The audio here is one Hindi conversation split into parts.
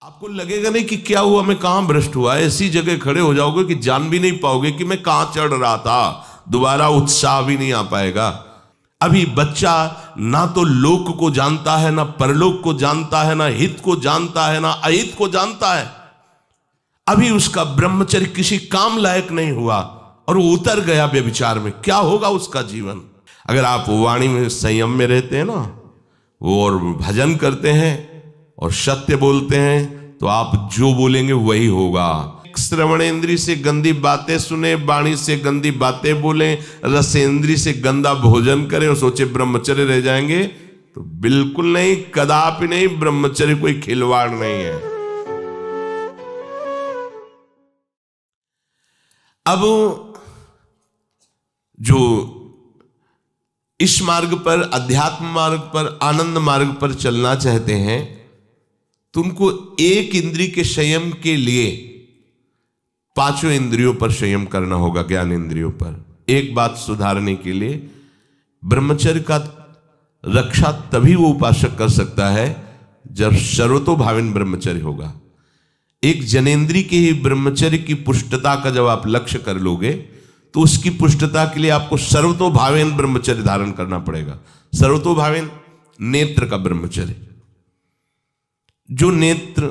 आपको लगेगा नहीं कि क्या हुआ, मैं कहां भ्रष्ट हुआ, ऐसी जगह खड़े हो जाओगे कि जान भी नहीं पाओगे कि मैं कहां चढ़ रहा था। दोबारा उत्साह भी नहीं आ पाएगा। अभी बच्चा ना तो लोक को जानता है, ना परलोक को जानता है, ना हित को जानता है, ना अहित को जानता है। अभी उसका ब्रह्मचर्य किसी काम लायक नहीं हुआ और वो उतर गया व्यभिचार में। क्या होगा उसका जीवन? अगर आप वाणी में संयम में रहते हैं ना, वो और भजन करते हैं और सत्य बोलते हैं, तो आप जो बोलेंगे वही होगा। श्रवणेंद्री से गंदी बातें सुने, वाणी से गंदी बातें बोले, रसेंद्री से गंदा भोजन करें और सोचे ब्रह्मचर्य रह जाएंगे, तो बिल्कुल नहीं, कदापि नहीं। ब्रह्मचर्य कोई खिलवाड़ नहीं है। अब जो इस मार्ग पर, अध्यात्म मार्ग पर, आनंद मार्ग पर चलना चाहते हैं, तो उनको एक इंद्रिय के संयम के लिए पांचों इंद्रियों पर संयम करना होगा, ज्ञान इंद्रियों पर। एक बात सुधारने के लिए ब्रह्मचर्य का रक्षा तभी वो उपासक कर सकता है जब सर्वतोभावेन ब्रह्मचर्य होगा। एक जनेन्द्रीय के ही ब्रह्मचर्य की पुष्टता का जब आप लक्ष्य कर लोगे, तो उसकी पुष्टता के लिए आपको सर्वतोभावेन ब्रह्मचर्य धारण करना पड़ेगा। सर्वतोभावेन नेत्र का ब्रह्मचर्य, जो नेत्र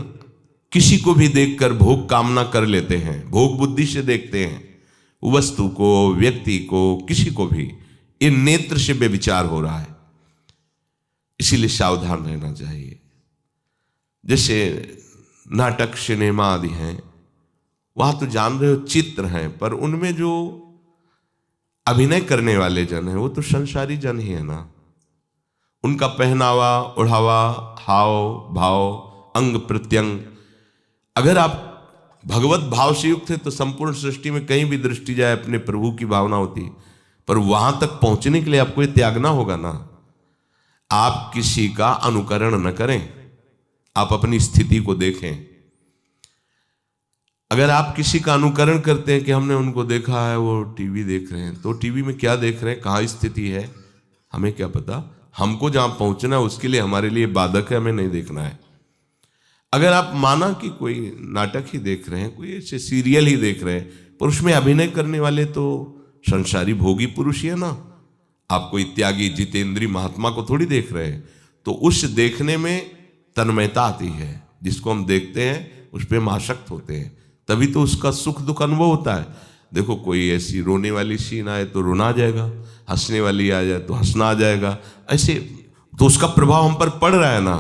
किसी को भी देखकर भोग कामना कर लेते हैं, भोग बुद्धि से देखते हैं वस्तु को, व्यक्ति को, किसी को भी, ये नेत्र से व्यभिचार हो रहा है। इसीलिए सावधान रहना चाहिए। जैसे नाटक, सिनेमा आदि हैं, वहां तो जान रहे हो चित्र हैं, पर उनमें जो अभिनय करने वाले जन हैं वो तो संसारी जन ही है ना। उनका पहनावा, ओढ़ावा, हाव भाव, अंग प्रत्यंग, अगर आप भगवत भाव से युक्त है तो संपूर्ण सृष्टि में कहीं भी दृष्टि जाए अपने प्रभु की भावना होती है। पर वहां तक पहुंचने के लिए आपको ये त्यागना होगा ना। आप किसी का अनुकरण न करें, आप अपनी स्थिति को देखें। अगर आप किसी का अनुकरण करते हैं कि हमने उनको देखा है, वो टीवी देख रहे हैं, तो टीवी में क्या देख रहे हैं, कहाँ स्थिति है, हमें क्या पता। हमको जहां पहुंचना है उसके लिए हमारे लिए बाधक है, हमें नहीं देखना है। अगर आप माना कि कोई नाटक ही देख रहे हैं, कोई ऐसे सीरियल ही देख रहे हैं, पर उसमें अभिनय करने वाले तो संसारी भोगी पुरुष ही है ना। आप कोई त्यागी जितेंद्री महात्मा को थोड़ी देख रहे हैं। तो उस देखने में तन्मयता आती है। जिसको हम देखते हैं उस पर हम आसक्त होते हैं, तभी तो उसका सुख दुख अनुभव होता है। देखो, कोई ऐसी रोने वाली सीन आए तो रोना आ जाएगा, हंसने वाली आ जाए तो हंसना आ जाएगा, ऐसे तो उसका प्रभाव हम पर पड़ रहा है ना।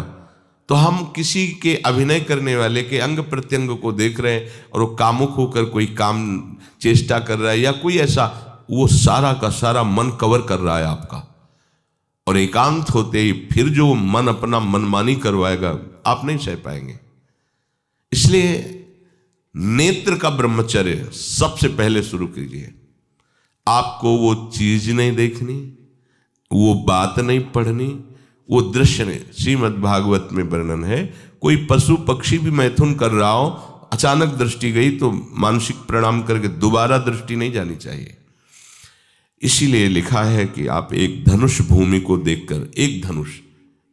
तो हम किसी के अभिनय करने वाले के अंग प्रत्यंग को देख रहे हैं और वो कामुक होकर कोई काम चेष्टा कर रहा है या कोई ऐसा, वो सारा का सारा मन कवर कर रहा है आपका। और एकांत होते ही फिर जो मन अपना मनमानी करवाएगा, आप नहीं सह पाएंगे। इसलिए नेत्र का ब्रह्मचर्य सबसे पहले शुरू कीजिए। आपको वो चीज नहीं देखनी, वो बात नहीं पढ़नी, वो दृश्य नहीं। श्रीमद् भागवत में वर्णन है, कोई पशु पक्षी भी मैथुन कर रहा हो, अचानक दृष्टि गई तो मानसिक प्रणाम करके दोबारा दृष्टि नहीं जानी चाहिए। इसीलिए लिखा है कि आप एक धनुष भूमि को देखकर, एक धनुष,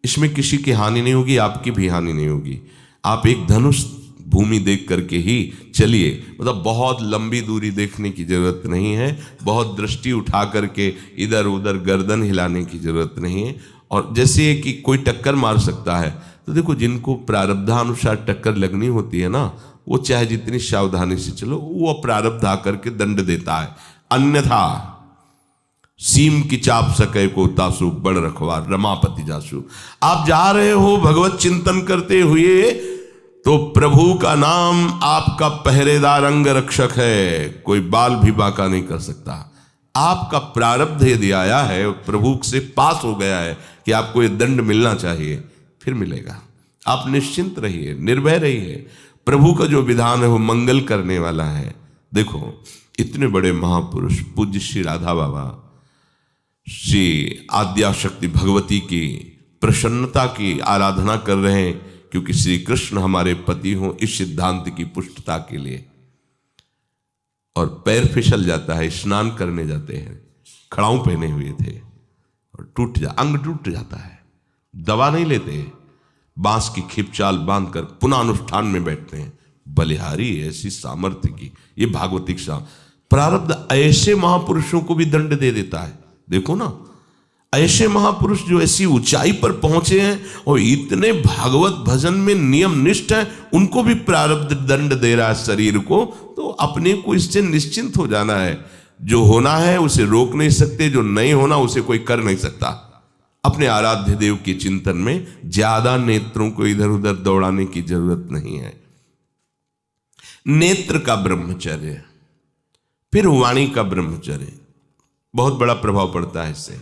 इसमें किसी की हानि नहीं होगी, आपकी भी हानि नहीं होगी। आप एक धनुष भूमि देख करके ही चलिए। मतलब बहुत लंबी दूरी देखने की जरूरत नहीं है, बहुत दृष्टि उठा करके इधर उधर गर्दन हिलाने की जरूरत नहीं है। और जैसे कि कोई टक्कर मार सकता है, तो देखो जिनको प्रारब्धानुसार टक्कर लगनी होती है ना, वो चाहे जितनी सावधानी से चलो, वो प्रारब्ध आकर के दंड देता है। अन्यथा सीम की चाप सके को तासु, बड़ रखवार रमापति जासु। आप जा रहे हो भगवत चिंतन करते हुए, तो प्रभु का नाम आपका पहरेदार अंग रक्षक है, कोई बाल भी बांका नहीं कर सकता। आपका प्रारब्ध यदि आया है, प्रभु से पास हो गया है कि आपको ये दंड मिलना चाहिए, फिर मिलेगा। आप निश्चिंत रहिए, निर्भय रहिए। प्रभु का जो विधान है वो मंगल करने वाला है। देखो, इतने बड़े महापुरुष पूज्य श्री राधा बाबा, श्री आद्याशक्ति भगवती की प्रसन्नता की आराधना कर रहे हैं, क्योंकि श्री कृष्ण हमारे पति हों, इस सिद्धांत की पुष्टता के लिए। और पैर फिसल जाता है, स्नान करने जाते हैं, खड़ाऊं पहने हुए थे और अंग टूट जाता है, दवा नहीं लेते, बांस की खिपचाल बांधकर पुनः अनुष्ठान में बैठते हैं। बलिहारी ऐसी सामर्थ्य की, ये भागवतिक प्रारब्ध ऐसे महापुरुषों को भी दंड दे देता है। देखो ना, ऐसे महापुरुष जो ऐसी ऊंचाई पर पहुंचे हैं और इतने भागवत भजन में नियम निष्ठ है, उनको भी प्रारब्ध दंड दे रहा है शरीर को। तो अपने को इससे निश्चिंत हो जाना है। जो होना है उसे रोक नहीं सकते, जो नहीं होना उसे कोई कर नहीं सकता। अपने आराध्य देव के चिंतन में ज्यादा नेत्रों को इधर उधर दौड़ाने की जरूरत नहीं है। नेत्र का ब्रह्मचर्य, फिर वाणी का ब्रह्मचर्य, बहुत बड़ा प्रभाव पड़ता है इससे।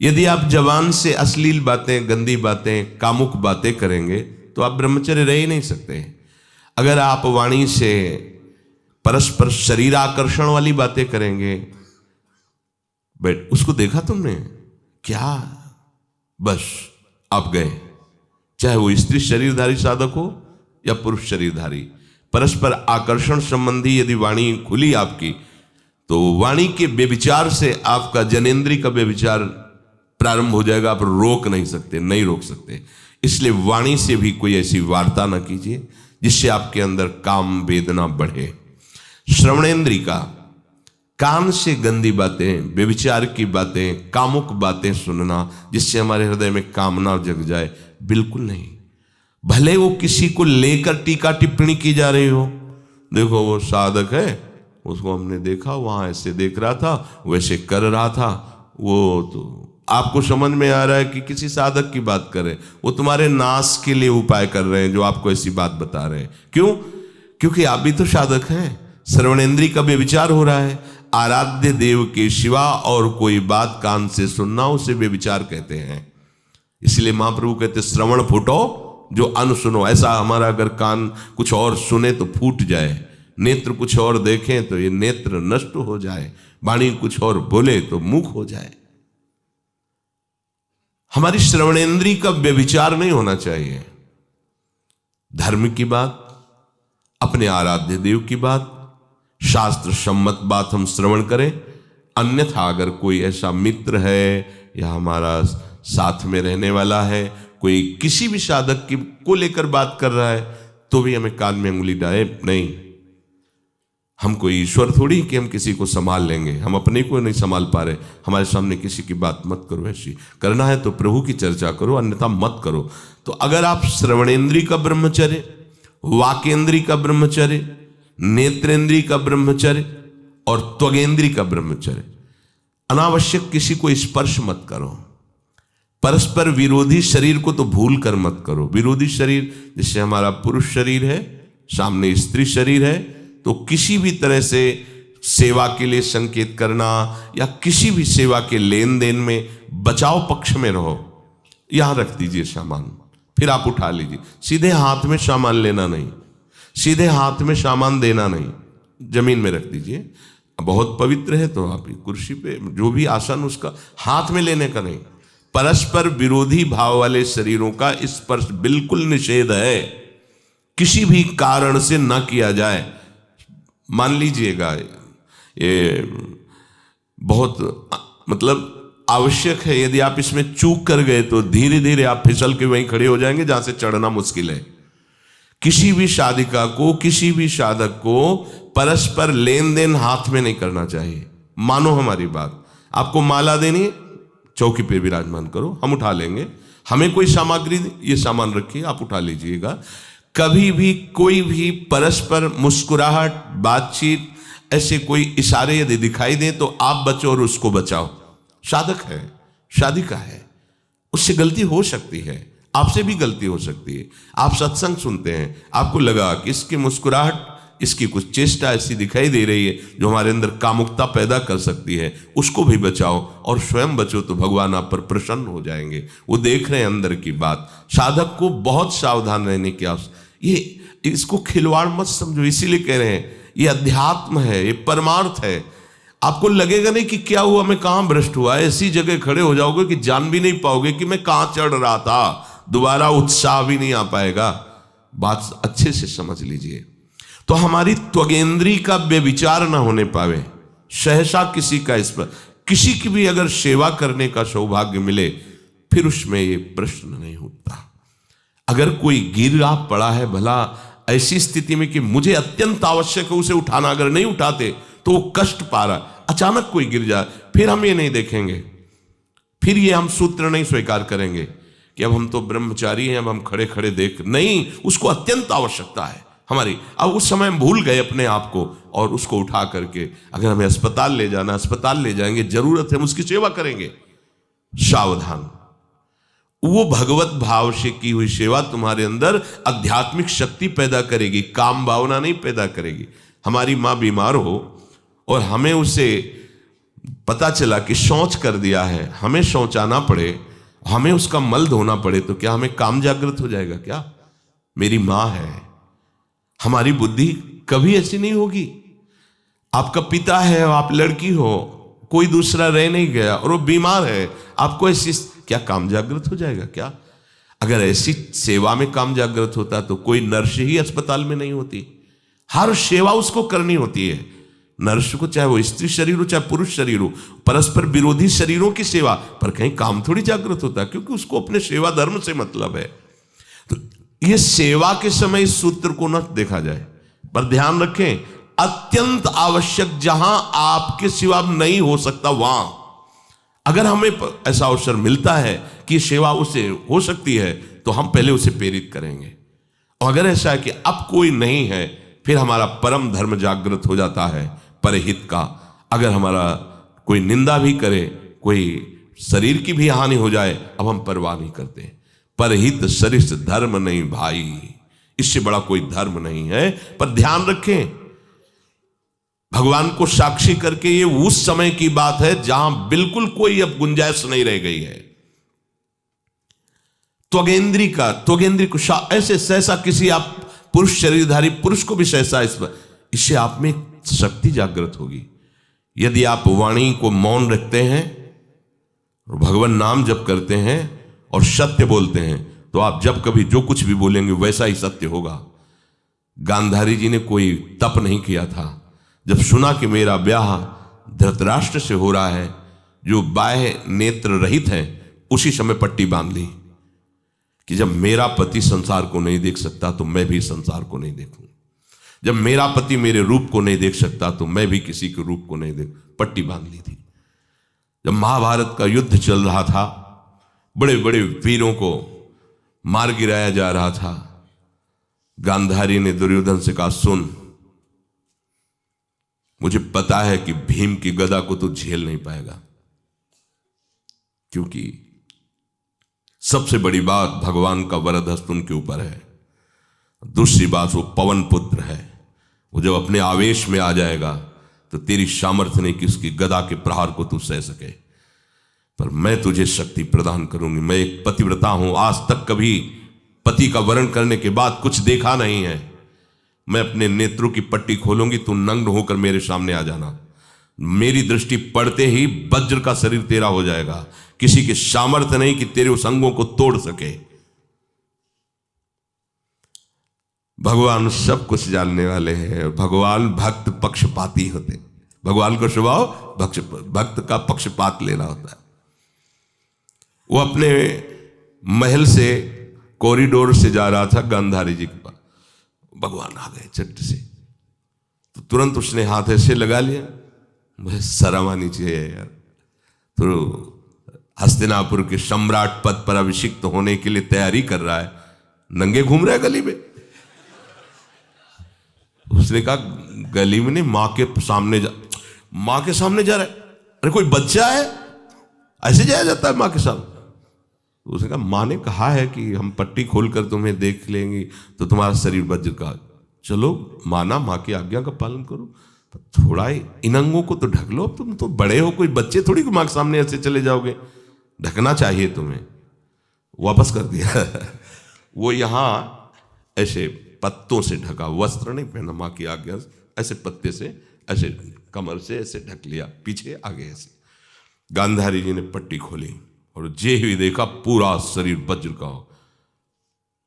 यदि आप जवान से अश्लील बातें, गंदी बातें, कामुक बातें करेंगे तो आप ब्रह्मचर्य रह ही नहीं सकते। अगर आप वाणी से परस्पर शरीर आकर्षण वाली बातें करेंगे, बट उसको देखा तुमने क्या, बस आप गए। चाहे वो स्त्री शरीरधारी साधक हो या पुरुष शरीरधारी, परस्पर आकर्षण संबंधी यदि वाणी खुली आपकी, तो वाणी के व्यभिचार से आपका जनेंद्री का व्यभिचार प्रारंभ हो जाएगा। आप रोक नहीं सकते, नहीं रोक सकते। इसलिए वाणी से भी कोई ऐसी वार्ता ना कीजिए जिससे आपके अंदर काम वेदना बढ़े। श्रवणेंद्री का, कान से गंदी बातें, व्यभिचार की बातें, कामुक बातें सुनना जिससे हमारे हृदय में कामना जग जाए, बिल्कुल नहीं। भले वो किसी को लेकर टीका टिप्पणी की जा रही हो, देखो वो साधक है, उसको हमने देखा वहां ऐसे देख रहा था, वैसे कर रहा था, वो तो आपको समझ में आ रहा है कि किसी साधक की बात कर रहे हैं, वो तुम्हारे नाश के लिए उपाय कर रहे हैं जो आपको ऐसी बात बता रहे हैं। क्यों? क्योंकि आप भी तो साधक हैं। श्रवणेंद्री का व्यभिचार हो रहा है। आराध्य देव के सिवा और कोई बात कान से सुनना उसे व्यभिचार कहते हैं। इसलिए महाप्रभु कहते श्रवण फूटो जो अन सुनो। ऐसा हमारा अगर कान कुछ और सुने तो फूट जाए, नेत्र कुछ और देखें तो ये नेत्र नष्ट हो जाए, वाणी कुछ और बोले तो मुख हो जाए। हमारी श्रवणेंद्री का व्यभिचार नहीं होना चाहिए। धर्म की बात, अपने आराध्य देव की बात, शास्त्र सम्मत बात हम श्रवण करें। अन्यथा अगर कोई ऐसा मित्र है या हमारा साथ में रहने वाला है, कोई किसी भी साधक की को लेकर बात कर रहा है, तो भी हमें कान में उंगली डाले नहीं। हम कोई ईश्वर थोड़ी कि हम किसी को संभाल लेंगे, हम अपने को नहीं संभाल पा रहे। हमारे सामने किसी की बात मत करो, ऐसी करना है तो प्रभु की चर्चा करो, अन्यथा मत करो। तो अगर आप श्रवणेंद्री का ब्रह्मचर्य, वाकेंद्री का ब्रह्मचर्य, नेत्रेंद्री का ब्रह्मचर्य और त्वगेंद्री का ब्रह्मचर्य, अनावश्यक किसी को स्पर्श मत करो। परस्पर विरोधी शरीर को तो भूल कर मत करो। विरोधी शरीर जैसे हमारा पुरुष शरीर है, सामने स्त्री शरीर है, तो किसी भी तरह से सेवा के लिए संकेत करना या किसी भी सेवा के लेन देन में बचाव पक्ष में रहो। यहां रख दीजिए सामान, फिर आप उठा लीजिए। सीधे हाथ में सामान लेना नहीं, सीधे हाथ में सामान देना नहीं, जमीन में रख दीजिए। बहुत पवित्र है तो आप कुर्सी पे जो भी आसन उसका हाथ में लेने का नहीं। परस्पर विरोधी भाव वाले शरीरों का स्पर्श बिल्कुल निषेध है, किसी भी कारण से न किया जाए। मान लीजिएगा ये बहुत मतलब आवश्यक है, यदि आप इसमें चूक कर गए तो धीरे धीरे आप फिसल के वहीं खड़े हो जाएंगे जहां से चढ़ना मुश्किल है। किसी भी साधिका को, किसी भी साधक को परस्पर लेन देन हाथ में नहीं करना चाहिए। मानो हमारी बात, आपको माला देनी, चौकी पे विराजमान करो, हम उठा लेंगे। हमें कोई सामग्री, ये सामान रखिए, आप उठा लीजिएगा। कभी भी कोई भी परस्पर मुस्कुराहट, बातचीत, ऐसे कोई इशारे यदि दिखाई दे तो आप बचो और उसको बचाओ। साधक है, साधिका है, उससे गलती हो सकती है, आपसे भी गलती हो सकती है। आप सत्संग सुनते हैं, आपको लगा कि इसकी मुस्कुराहट, इसकी कुछ चेष्टा ऐसी दिखाई दे रही है जो हमारे अंदर कामुकता पैदा कर सकती है, उसको भी बचाओ और स्वयं बचो तो भगवान आप पर प्रसन्न हो जाएंगे। वो देख रहे हैं अंदर की बात। साधक को बहुत सावधान रहने की आवश्यकता। ये इसको खिलवाड़ मत समझो, इसीलिए कह रहे हैं ये अध्यात्म है, ये परमार्थ है। आपको लगेगा नहीं कि क्या हुआ, मैं कहां भ्रष्ट हुआ, ऐसी जगह खड़े हो जाओगे कि जान भी नहीं पाओगे कि मैं कहां चढ़ रहा था, दोबारा उत्साह भी नहीं आ पाएगा। बात अच्छे से समझ लीजिए। तो हमारी त्वगेंद्री का व्यभिचार ना होने पावे, सहसा किसी का इस पर, किसी की भी अगर सेवा करने का सौभाग्य मिले, फिर उसमें ये प्रश्न नहीं उठता। अगर कोई गिरा पड़ा है भला ऐसी स्थिति में कि मुझे अत्यंत आवश्यक है उसे उठाना, अगर नहीं उठाते तो वो कष्ट पा रहा, अचानक कोई गिर जाए, फिर हम ये नहीं देखेंगे, फिर ये हम सूत्र नहीं स्वीकार करेंगे कि अब हम तो ब्रह्मचारी हैं, अब हम खड़े खड़े देख, नहीं, उसको अत्यंत आवश्यकता है हमारी। अब उस समय हम भूल गए अपने आप को और उसको उठा करके अगर हमें अस्पताल ले जाना, अस्पताल ले जाएंगे, जरूरत है हम उसकी सेवा करेंगे। सावधान, वो भगवत भाव से की हुई सेवा तुम्हारे अंदर आध्यात्मिक शक्ति पैदा करेगी, काम भावना नहीं पैदा करेगी। हमारी माँ बीमार हो और हमें उसे पता चला कि शौच कर दिया है, हमें शौचाना पड़े, हमें उसका मल धोना पड़े, तो क्या हमें काम जागृत हो जाएगा? क्या मेरी माँ है। हमारी बुद्धि कभी ऐसी नहीं होगी। आपका पिता है, आप लड़की हो, कोई दूसरा रह नहीं गया और वो बीमार है, आपको ऐसी क्या काम जागृत हो जाएगा? क्या अगर ऐसी सेवा में काम जागृत होता तो कोई नर्स ही अस्पताल में नहीं होती। हर सेवा उसको करनी होती है, नर्स को, चाहे वो स्त्री शरीर हो चाहे पुरुष शरीर हो, परस्पर विरोधी शरीरों की सेवा, पर कहीं काम थोड़ी जागृत होता है, क्योंकि उसको अपने सेवा धर्म से मतलब है। तो ये सेवा के समय इस सूत्र को न देखा जाए, पर ध्यान रखें, अत्यंत आवश्यक जहां आपके सिवा नहीं हो सकता वहां अगर हमें ऐसा अवसर मिलता है कि सेवा उसे हो सकती है तो हम पहले उसे प्रेरित करेंगे। और अगर ऐसा है कि अब कोई नहीं है, फिर हमारा परम धर्म जागृत हो जाता है परहित का। अगर हमारा कोई निंदा भी करे, कोई शरीर की भी हानि हो जाए, अब हम परवाह नहीं करते। परहित सरिस धर्म नहीं भाई, इससे बड़ा कोई धर्म नहीं है। पर ध्यान रखें, भगवान को साक्षी करके ये उस समय की बात है जहां बिल्कुल कोई अब गुंजाइश नहीं रह गई है। त्वगेंद्री को ऐसे सहसा किसी आप पुरुष शरीरधारी पुरुष को भी सहसा इससे आप में शक्ति जागृत होगी। यदि आप वाणी को मौन रखते हैं और भगवान नाम जप करते हैं और सत्य बोलते हैं, तो आप जब कभी जो कुछ भी बोलेंगे वैसा ही सत्य होगा। गांधारी जी ने कोई तप नहीं किया था। जब सुना कि मेरा ब्याह धृतराष्ट्र से हो रहा है जो बाह्य नेत्र रहित है, उसी समय पट्टी बांध ली कि जब मेरा पति संसार को नहीं देख सकता तो मैं भी संसार को नहीं देखूं। जब मेरा पति मेरे रूप को नहीं देख सकता तो मैं भी किसी के रूप को नहीं देख, पट्टी बांध ली थी। जब महाभारत का युद्ध चल रहा था, बड़े बड़े वीरों को मार गिराया जा रहा था, गांधारी ने दुर्योधन से कहा, सुन, मुझे पता है कि भीम की गदा को तो झेल नहीं पाएगा, क्योंकि सबसे बड़ी बात भगवान का वरद हस्त उनके ऊपर है। दूसरी बात, वो पवन पुत्र है, वो जब अपने आवेश में आ जाएगा तो तेरी सामर्थ्य नहीं कि उसकी गदा के प्रहार को तू सह सके। पर मैं तुझे शक्ति प्रदान करूंगी। मैं एक पतिव्रता हूं, आज तक कभी पति का वरण करने के बाद कुछ देखा नहीं है। मैं अपने नेत्रों की पट्टी खोलूंगी, तू नग्न होकर मेरे सामने आ जाना। मेरी दृष्टि पड़ते ही वज्र का शरीर तेरा हो जाएगा। किसी की सामर्थ्य नहीं कि तेरे उस अंगों को तोड़ सके। भगवान सब कुछ जानने वाले हैं। भगवान भक्त पक्षपाती होते। भगवान का स्वभाव भक्त का पक्षपात लेना होता है। वो अपने महल से कॉरिडोर से जा रहा था गांधारी जी के पास, भगवान आ गए चट से, तो तुरंत उसने हाथ ऐसे लगा लिया। मुझे शर्म आनी चाहिए यार, तो हस्तिनापुर के सम्राट पद पर अभिषिक्त होने के लिए तैयारी कर रहा है, नंगे घूम रहा है गली में। उसने कहा, गली में नहीं, माँ के सामने जा रहा है। अरे कोई बच्चा है, ऐसे जाया जाता है माँ के सामने? उसने कहा, माँ ने कहा है कि हम पट्टी खोलकर तुम्हें देख लेंगी तो तुम्हारा शरीर वज्र का। चलो माना, माँ की आज्ञा का पालन करो, थोड़ा इन अंगों को तो ढक लो। तुम तो बड़े हो, कोई बच्चे थोड़ी माँ के सामने ऐसे चले जाओगे, ढकना चाहिए तुम्हें। वापस कर दिया। वो यहाँ ऐसे पत्तों से ढका, वस्त्र नहीं पहना, माँ की आज्ञा ऐसे पत्ते से ऐसे कमर से ऐसे ढक लिया, पीछे आगे ऐसे। गांधारी जी ने पट्टी खोली और जे ही देखा पूरा शरीर वज्र का हो।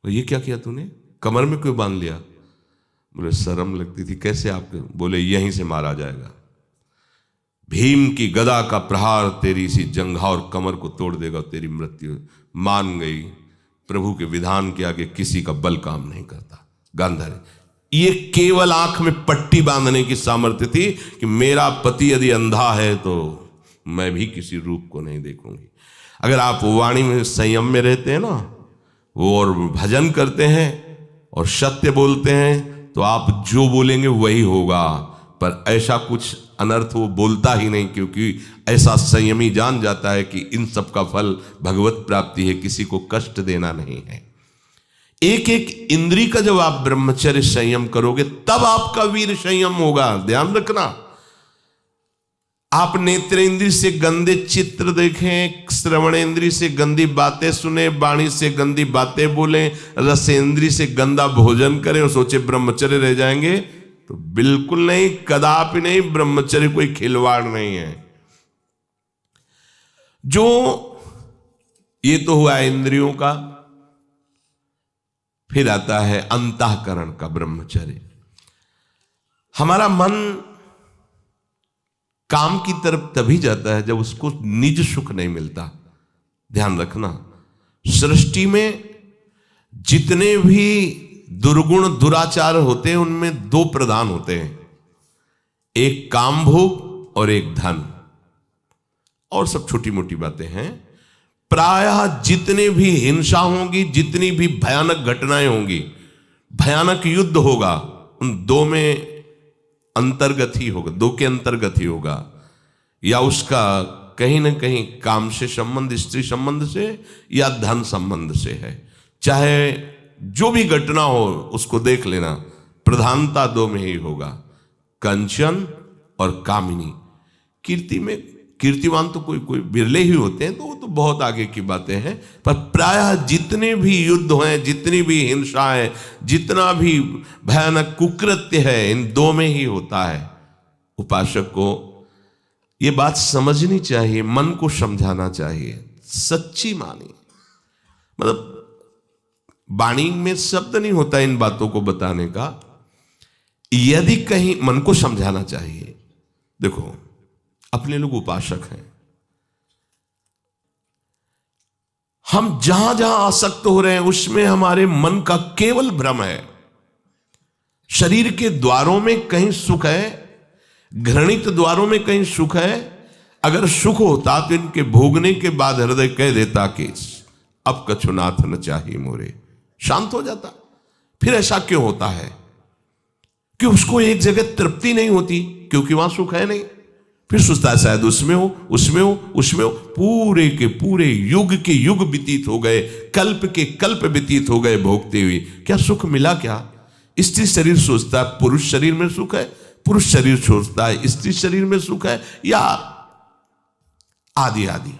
तो ये क्या किया तूने, कमर में क्यों बांध लिया? बोले शर्म लगती थी। कैसे आपके? बोले यहीं से मारा जाएगा। भीम की गदा का प्रहार तेरी इसी जंघा और कमर को तोड़ देगा, तेरी मृत्यु। मान गई, प्रभु के विधान के आगे किसी का बल काम नहीं करता। गांधारी, ये केवल आंख में पट्टी बांधने की सामर्थ्य थी कि मेरा पति यदि अंधा है तो मैं भी किसी रूप को नहीं देखूंगी। अगर आप वाणी में संयम में रहते हैं ना, वो और भजन करते हैं और सत्य बोलते हैं, तो आप जो बोलेंगे वही होगा। पर ऐसा कुछ अनर्थ वो बोलता ही नहीं, क्योंकि ऐसा संयमी जान जाता है कि इन सब का फल भगवत प्राप्ति है, किसी को कष्ट देना नहीं है। एक एक इंद्री का जब आप ब्रह्मचर्य संयम करोगे तब आपका वीर संयम होगा। ध्यान रखना, आप नेत्रेंद्री से गंदे चित्र देखें, श्रवणेंद्री से गंदी बातें सुने, वाणी से गंदी बातें बोलें, रसेंद्री से गंदा भोजन करें और सोचे ब्रह्मचर्य रह जाएंगे, तो बिल्कुल नहीं, कदापि नहीं। ब्रह्मचर्य कोई खिलवाड़ नहीं है। जो ये तो हुआ इंद्रियों का, फिर आता है अंतःकरण का ब्रह्मचर्य। हमारा मन काम की तरफ तभी जाता है जब उसको निज सुख नहीं मिलता। ध्यान रखना, सृष्टि में जितने भी दुर्गुण दुराचार होते हैं उनमें दो प्रधान होते हैं, एक काम भोग और एक धन, और सब छोटी मोटी बातें हैं। प्रायः जितने भी हिंसा होंगी, जितनी भी भयानक घटनाएं होंगी, भयानक युद्ध होगा, उन दो में अंतर्गत ही होगा, दो के अंतर्गत ही होगा। या उसका कहीं ना कहीं काम से संबंध, स्त्री संबंध से या धन संबंध से है। चाहे जो भी घटना हो उसको देख लेना, प्रधानता दो में ही होगा, कंचन और कामिनी। कीर्ति में कीर्तिवान तो कोई कोई बिरले ही होते हैं, तो वो तो बहुत आगे की बातें हैं। पर प्रायः जितने भी युद्ध हैं, जितनी भी हिंसा है, जितना भी भयानक कुकृत्य है, इन दो में ही होता है। उपासक को ये बात समझनी चाहिए, मन को समझाना चाहिए, सच्ची मानी। मतलब वाणी में शब्द नहीं होता इन बातों को बताने का, यदि कहीं मन को समझाना चाहिए। देखो, अपने लोग उपासक हैं, हम जहां जहां आसक्त हो रहे हैं उसमें हमारे मन का केवल भ्रम है। शरीर के द्वारों में कहीं सुख है, घृणित द्वारों में कहीं सुख है। अगर सुख होता तो इनके भोगने के बाद हृदय कह देता कि अब कछुनाथ न चाहिए मोरे, शांत हो जाता। फिर ऐसा क्यों होता है कि उसको एक जगह तृप्ति नहीं होती, क्योंकि वहां सुख है नहीं। फिर सोचता है शायद उसमें हो, उसमें हो, उसमें हो। पूरे के पूरे युग के युग व्यतीत हो गए, कल्प के कल्प व्यतीत हो गए भोगते हुए, क्या सुख मिला? क्या स्त्री शरीर सोचता है पुरुष शरीर में सुख है, पुरुष शरीर सोचता है स्त्री शरीर में सुख है, या आदि आदि।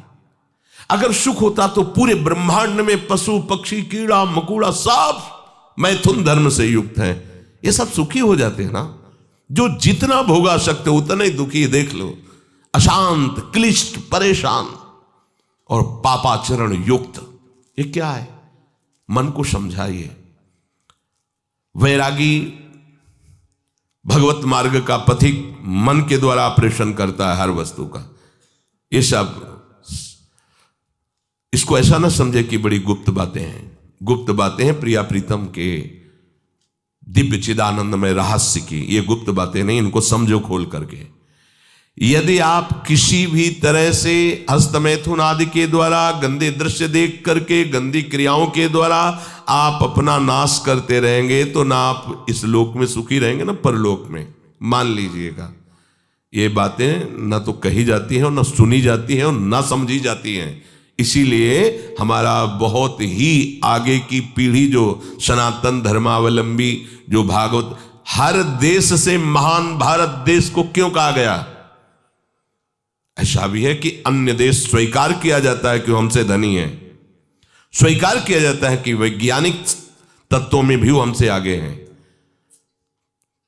अगर सुख होता तो पूरे ब्रह्मांड में पशु पक्षी कीड़ा मकोड़ा सब मैथुन धर्म से युक्त हैं, ये सब सुखी हो जाते हैं ना। जो जितना भोगा सकते उतना ही दुखी। देख लो, अशांत, क्लिष्ट, परेशान और पापाचरण युक्त, ये क्या है? मन को समझाइए। वैरागी भगवत मार्ग का पथिक मन के द्वारा ऑपरेशन करता है हर वस्तु का। ये सब, इसको ऐसा ना समझे कि बड़ी गुप्त बातें हैं। गुप्त बातें हैं प्रिया प्रीतम के दिव्य चिदानंदमय रहस्य की, ये गुप्त बातें नहीं, इनको समझो खोल करके। यदि आप किसी भी तरह से हस्तमैथुन आदि के द्वारा, गंदे दृश्य देख करके, गंदी क्रियाओं के द्वारा आप अपना नाश करते रहेंगे, तो ना आप इस लोक में सुखी रहेंगे ना परलोक में। मान लीजिएगा, ये बातें ना तो कही जाती हैं और ना सुनी जाती हैं और ना समझी जाती हैं। इसीलिए हमारा बहुत ही आगे की पीढ़ी जो सनातन धर्मावलंबी, जो भागवत, हर देश से महान भारत देश को क्यों कहा गया? ऐसा भी है कि अन्य देश स्वीकार किया जाता है कि वो हमसे धनी है, स्वीकार किया जाता है कि वैज्ञानिक तत्वों में भी वो हमसे आगे हैं,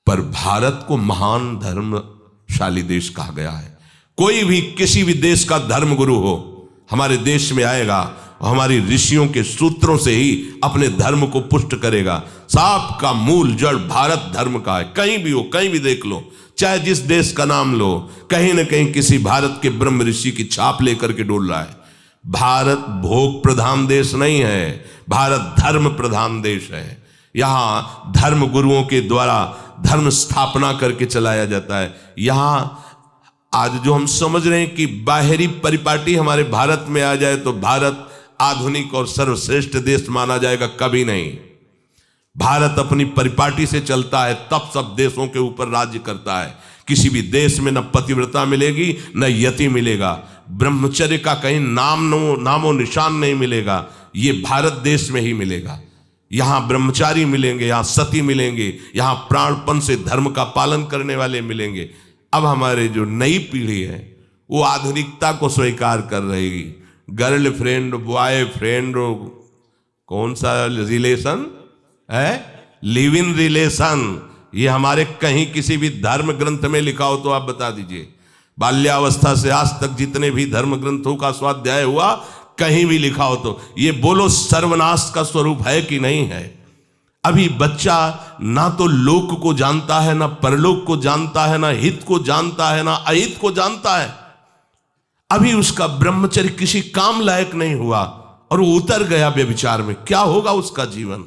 पर भारत को महान धर्मशाली देश कहा गया है। कोई भी किसी भी देश का धर्म गुरु हो, हमारे देश में आएगा और हमारी ऋषियों के सूत्रों से ही अपने धर्म को पुष्ट करेगा। साप का मूल जड़ भारत धर्म का है। कहीं भी हो, कहीं भी देख लो, चाहे जिस देश का नाम लो, कहीं ना कहीं किसी भारत के ब्रह्म ऋषि की छाप लेकर के डोल रहा है। भारत भोग प्रधान देश नहीं है, भारत धर्म प्रधान देश है। यहाँ धर्म गुरुओं के द्वारा धर्म स्थापना करके चलाया जाता है। यहाँ आज जो हम समझ रहे हैं कि बाहरी परिपाटी हमारे भारत में आ जाए तो भारत आधुनिक और सर्वश्रेष्ठ देश माना जाएगा, कभी नहीं। भारत अपनी परिपाटी से चलता है, तब सब देशों के ऊपर राज्य करता है। किसी भी देश में न पतिव्रता मिलेगी न यति मिलेगा, ब्रह्मचर्य का कहीं नामो निशान नहीं मिलेगा। ये भारत देश में ही मिलेगा। यहाँ ब्रह्मचारी मिलेंगे, यहाँ सती मिलेंगे, यहाँ प्राणपण से धर्म का पालन करने वाले मिलेंगे। अब हमारे जो नई पीढ़ी है वो आधुनिकता को स्वीकार कर रही। गर्लफ्रेंड बॉयफ्रेंड कौन सा रिलेशन है, लिव इन रिलेशन, ये हमारे कहीं किसी भी धर्म ग्रंथ में लिखा हो तो आप बता दीजिए। बाल्यावस्था से आज तक जितने भी धर्म ग्रंथों का स्वाध्याय हुआ कहीं भी लिखा हो तो ये बोलो सर्वनाश का स्वरूप है कि नहीं है। अभी बच्चा ना तो लोक को जानता है, ना परलोक को जानता है, ना हित को जानता है, ना अहित को जानता है। अभी उसका ब्रह्मचर्य किसी काम लायक नहीं हुआ और वो उतर गया व्यभिचार में। क्या होगा उसका जीवन,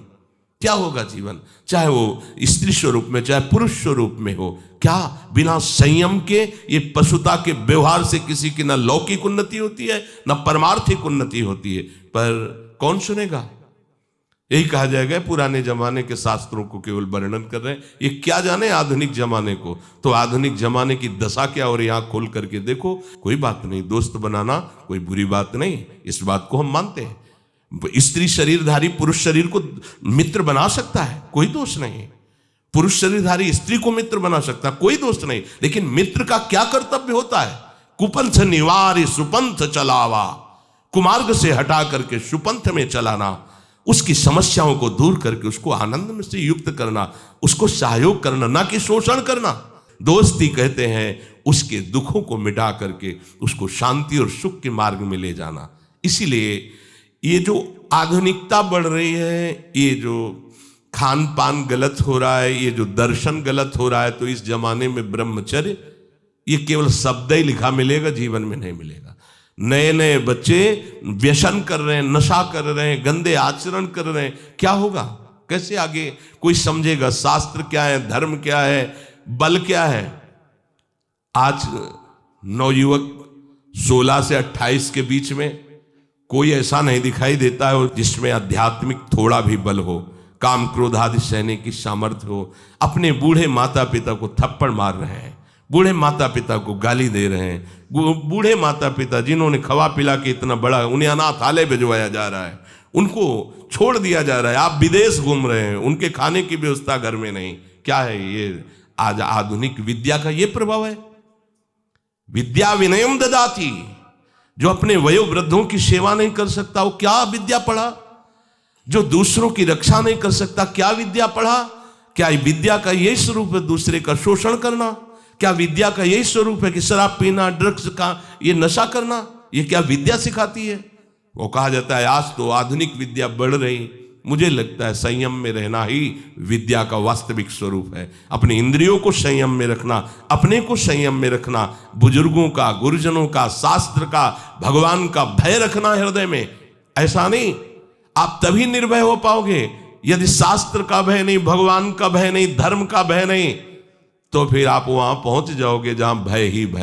क्या होगा जीवन, चाहे वो स्त्री स्वरूप में चाहे पुरुष स्वरूप में हो। क्या बिना संयम के ये पशुता के व्यवहार से किसी की ना लौकिक उन्नति होती है ना परमार्थिक उन्नति होती है। पर कौन सुनेगा, यही कहा जाएगा पुराने जमाने के शास्त्रों को केवल वर्णन कर रहे हैं, ये क्या जाने आधुनिक जमाने को। तो आधुनिक जमाने की दशा क्या हो रही है, आंख खोल करके देखो। कोई बात नहीं, दोस्त बनाना कोई बुरी बात नहीं, इस बात को हम मानते हैं। स्त्री शरीरधारी पुरुष शरीर को मित्र बना सकता है, कोई दोष नहीं। पुरुष शरीरधारी स्त्री को मित्र बना सकता है, कोई दोष नहीं। लेकिन मित्र का क्या कर्तव्य होता है, कुपंथ निवार सुपंथ चलावा, कुमार्ग से हटा करके सुपंथ में चलाना, उसकी समस्याओं को दूर करके उसको आनंद में से युक्त करना, उसको सहयोग करना, ना कि शोषण करना। दोस्ती कहते हैं उसके दुखों को मिटा करके उसको शांति और सुख के मार्ग में ले जाना। इसीलिए ये जो आधुनिकता बढ़ रही है, ये जो खान पान गलत हो रहा है, ये जो दर्शन गलत हो रहा है, तो इस जमाने में ब्रह्मचर्य ये केवल शब्द ही लिखा मिलेगा, जीवन में नहीं मिलेगा। नए नए बच्चे व्यसन कर रहे हैं, नशा कर रहे हैं, गंदे आचरण कर रहे हैं, क्या होगा, कैसे आगे कोई समझेगा शास्त्र क्या है, धर्म क्या है, बल क्या है। आज नवयुवक 16 से 28 के बीच में कोई ऐसा नहीं दिखाई देता है जिसमें आध्यात्मिक थोड़ा भी बल हो, काम क्रोध आदि सहने की सामर्थ्य हो। अपने बूढ़े माता पिता को थप्पड़ मार रहे हैं, बूढ़े माता पिता को गाली दे रहे हैं, बूढ़े माता पिता जिन्होंने खवा पिला के इतना बड़ा, उन्हें अनाथालय भिजवाया जा रहा है, उनको छोड़ दिया जा रहा है। आप विदेश घूम रहे हैं, उनके खाने की व्यवस्था घर में नहीं। क्या है ये, आज आधुनिक विद्या का ये प्रभाव है। विद्या विनयम ददाति, जो अपने वयोवृद्धों की सेवा नहीं कर सकता वो क्या विद्या पढ़ा, जो दूसरों की रक्षा नहीं कर सकता क्या विद्या पढ़ा। क्या विद्या का यही स्वरूप है दूसरे का शोषण करना, क्या विद्या का यही स्वरूप है कि शराब पीना, ड्रग्स का ये नशा करना, ये क्या विद्या सिखाती है। वो कहा जाता है आज तो आधुनिक विद्या बढ़ रही, मुझे लगता है संयम में रहना ही विद्या का वास्तविक स्वरूप है। अपने इंद्रियों को संयम में रखना, अपने को संयम में रखना, बुजुर्गों का, गुरुजनों का, शास्त्र का, भगवान का भय रखना हृदय में। ऐसा नहीं, आप तभी निर्भय हो पाओगे यदि शास्त्र का भय नहीं, भगवान का भय नहीं, धर्म का भय नहीं, तो फिर आप वहां पहुंच जाओगे जहां भय ही भय।